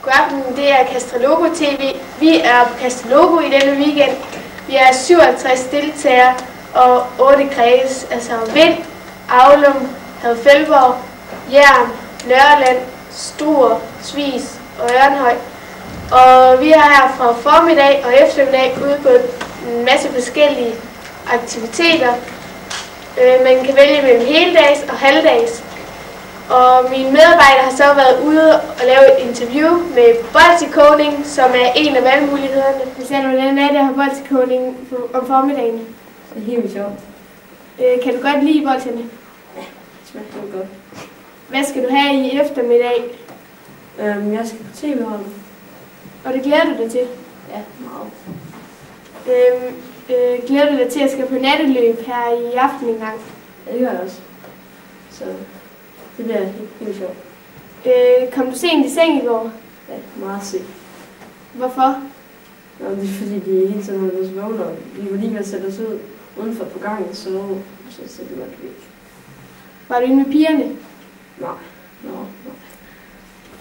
God aften, det er Castrologo TV. Vi er på Castrologo i denne weekend. Vi er 57 deltagere og 8 kredse, altså Vind, Aulum, Hadfelborg, Jern, Nørreland, Struer, Svis og Ørnhøj. Og vi er her fra formiddag og eftermiddag ude på en masse forskellige aktiviteter. Man kan vælge mellem heldags og halvdags. Og mine medarbejdere har så været ude og lave et interview med bolsjekogning, som er en af valgmulighederne. Hvordan er det at have bolsjekogning om formiddagen? Det er helt vildt sjovt. Kan du godt lide bolsjerne? Ja, det smager helt godt. Hvad skal du have i eftermiddag? Jeg skal på tv-holdet. Og det glæder du dig til? Ja, meget. Glæder du dig til at skal på natteløb her i aften engang? Ja, det gør jeg også. Så det bliver helt sjovt. Kom du sent i seng i går? Ja, meget sent. Hvorfor? Nå, det er fordi, de hele tiden holdt os vågne, og vi var lige ved at sætte os ud udenfor på gangen, så det var det ikke. Var du inde med pigerne? Nej.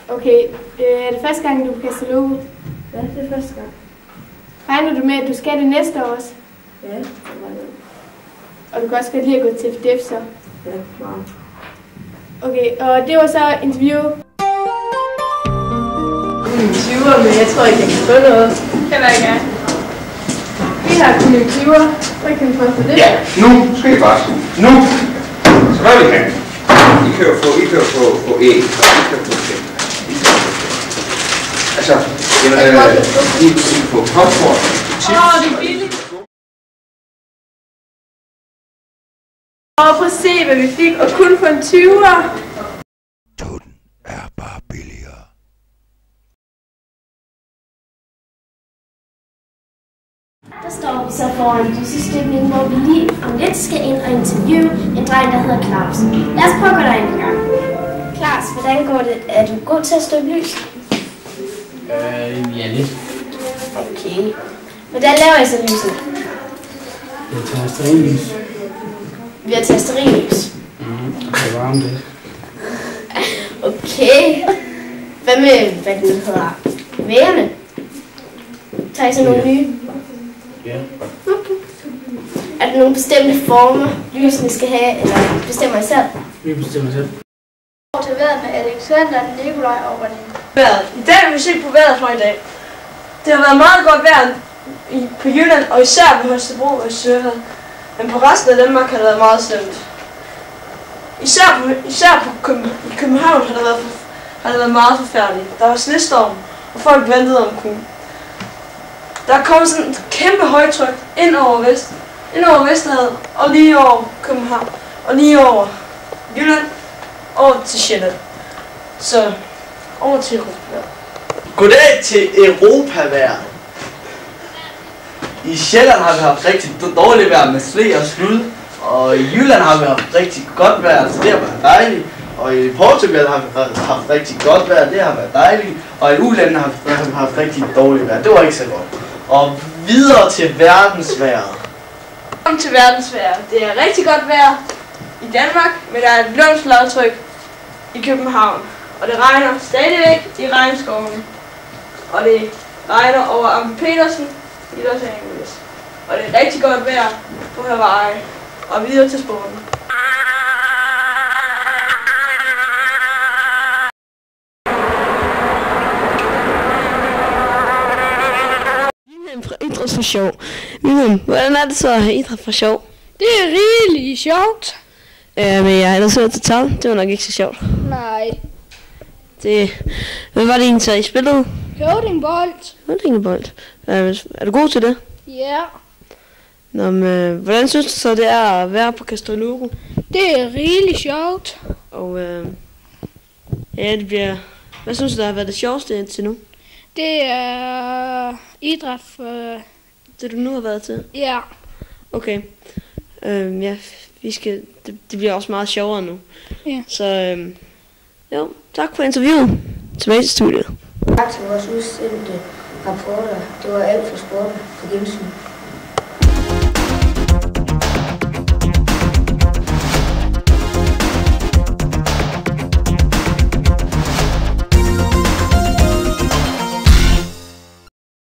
Okay, er det første gang, du er på Castrologo? Ja, det er første gang. Regner du med, at du skal det næste år også? Ja, det var det. Og du kan også godt lide at gå til FDF så? Ja, meget. Okay, og det var så interview. Interviewer, men jeg tror ikke, jeg kan få noget. Heller ikke jeg. Vi har interviewer. Hvad kan vi få for det? Ja, nu skal I bare. Nu! Så hvad vi kan. I kører på æg. Altså, I på popcorn. Det er billigt. Og prøv at se, hvad vi fik, og kun for en 20'er. Toten er bare billigere. Der står vi så foran lysestykning, hvor vi lige om lidt skal ind og interviewe en dreng, der hedder Claus. Lad os prøve at gå derind en gang. Claus, hvordan går det? Er du god til at støbe lys? Ja, lidt. Okay. Hvordan laver I så lysene? Jeg tager sterinlys. Vi har taget stearinlys. Det er varmt det. Okay. Hvad med, hvad det hedder, vægerne? Tager I så nogle nye? Ja. Okay. Er der nogle bestemte former, lysene skal have, eller bestemmer I selv? Vi bestemmer selv. Til vejret med Alexander, Nikolaj og René. Vejret. I dag vil vi se på vejret fra i dag. Det har været meget godt vejr på Jylland, og især på Holstebro og Søved. Men på resten af Danmark har det været meget slemt. Især i København har det været meget forfærdeligt. Der var snestorm, og folk ventede om kun. Der er kommet sådan et kæmpe højtryk ind over Vesterhavet, og lige over København, og lige over Jylland, over til Sjælland. Så over til Europa. Goddag til Europavejret. I Sjælland har vi haft rigtig dårligt vejr med sne og slud, og i Jylland har vi haft rigtig godt vejr, så det har været dejligt. Og i Portugal har vi haft rigtig godt vejr, det har været dejligt. Og i udlandet har vi haft rigtig dårligt vejr, det var ikke så godt. Og videre til verdensvejret. Velkommen til verdensvejret. Det er rigtig godt vejr i Danmark, men der er et lunt lavtryk i København. Og det regner stadigvæk i regnskovene. Og det regner over Amper Petersen i Los Angeles. Og det er rigtig godt vejr på Hawaii. Og videre til sporten. Wilhelm fra Idræt for sjov. Wilhelm, hvordan er det så at have idræt for sjov? Det er rigtig sjovt. Men jeg har ellers hørt til tal. Det var nok ikke så sjovt. Nej. Hvad var det egentlig så, I spillede? Høvdingbold. Høvdingbold. Er du god til det? Ja. Nå, men hvordan synes du så, det er at være på Castrologo? Det er rigtig sjovt. Og ja, det bliver... Hvad synes du, der har været det sjoveste indtil nu? Det er idræt for... Det du nu har været til? Ja. Okay. Ja, det bliver også meget sjovere nu. Ja. Så jo, tak for interviewet. Tilbage til studiet. Tak til vores udsendte rapporter. Det var alt for sport på gensyn.